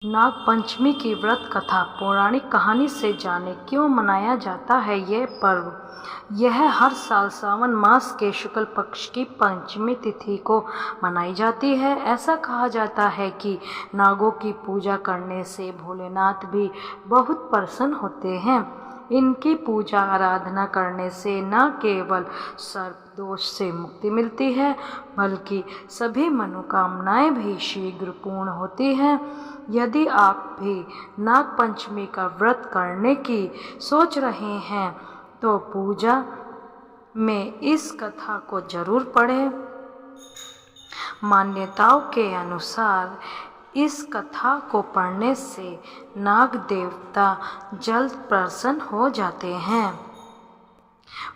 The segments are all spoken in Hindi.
नाग पंचमी की व्रत कथा पौराणिक कहानी से जाने क्यों मनाया जाता है यह पर्व। यह हर साल सावन मास के शुक्ल पक्ष की पंचमी तिथि को मनाई जाती है। ऐसा कहा जाता है कि नागों की पूजा करने से भोलेनाथ भी बहुत प्रसन्न होते हैं। इनकी पूजा आराधना करने से न केवल सर्प दोष से मुक्ति मिलती है बल्कि सभी मनोकामनाएं भी शीघ्र पूर्ण होती हैं। यदि आप भी नाग पंचमी का व्रत करने की सोच रहे हैं तो पूजा में इस कथा को जरूर पढ़ें। मान्यताओं के अनुसार इस कथा को पढ़ने से नाग देवता जल्द प्रसन्न हो जाते हैं।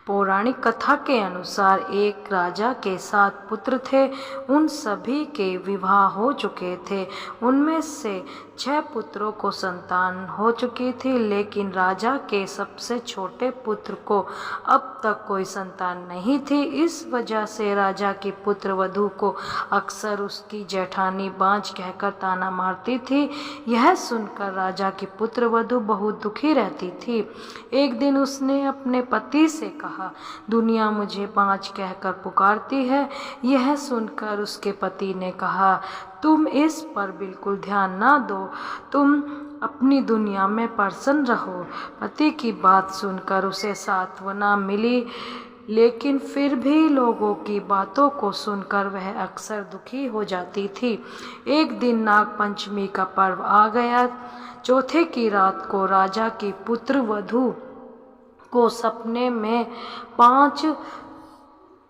पौराणिक कथा के अनुसार एक राजा के 7 पुत्र थे। उन सभी के विवाह हो चुके थे। उनमें से 6 पुत्रों को संतान हो चुकी थी, लेकिन राजा के सबसे छोटे पुत्र को अब तक कोई संतान नहीं थी। इस वजह से राजा की पुत्र वधू को अक्सर उसकी जेठानी बांझ कहकर ताना मारती थी। यह सुनकर राजा की पुत्र वधू बहुत दुखी रहती थी। एक दिन उसने अपने पति से कहा, दुनिया मुझे बांझ कहकर पुकारती है। यह सुनकर उसके पति ने कहा, तुम इस पर बिल्कुल ध्यान ना दो, तुम अपनी दुनिया में प्रसन्न रहो। पति की बात सुनकर उसे सांत्वना मिली, लेकिन फिर भी लोगों की बातों को सुनकर वह अक्सर दुखी हो जाती थी। एक दिन नाग पंचमी का पर्व आ गया। चौथे की रात को राजा की पुत्र वधू को सपने में 5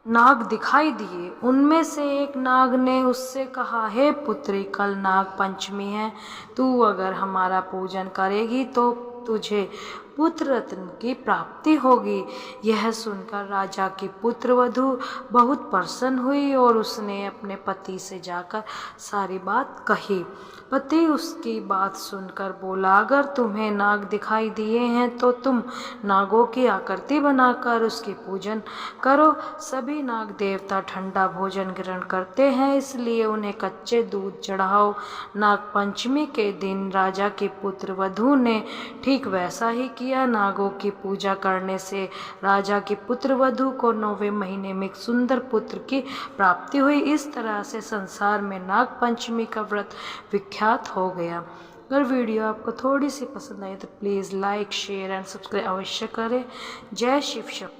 नाग दिखाई दिए। उनमें से एक नाग ने उससे कहा, हे पुत्री, कल नाग पंचमी है, तू अगर हमारा पूजन करेगी तो तुझे पुत्र रत्न की प्राप्ति होगी। यह सुनकर राजा की पुत्र वधू बहुत प्रसन्न हुई और उसने अपने पति से जाकर सारी बात कही। पति उसकी बात सुनकर बोला, अगर तुम्हें नाग दिखाई दिए हैं तो तुम नागों की आकृति बनाकर उसकी पूजन करो। सभी नाग देवता ठंडा भोजन ग्रहण करते हैं, इसलिए उन्हें कच्चे दूध चढ़ाओ। नाग पंचमी के दिन राजा के पुत्र वधू ने ठीक वैसा ही किया। नागों की पूजा करने से राजा की पुत्र वधू को 9वें महीने में एक सुंदर पुत्र की प्राप्ति हुई। इस तरह से संसार में नाग पंचमी का व्रत विख्यात हो गया। अगर वीडियो आपको थोड़ी सी पसंद आई तो please like, share and subscribe अवश्य करें। जय शिव शक्ति।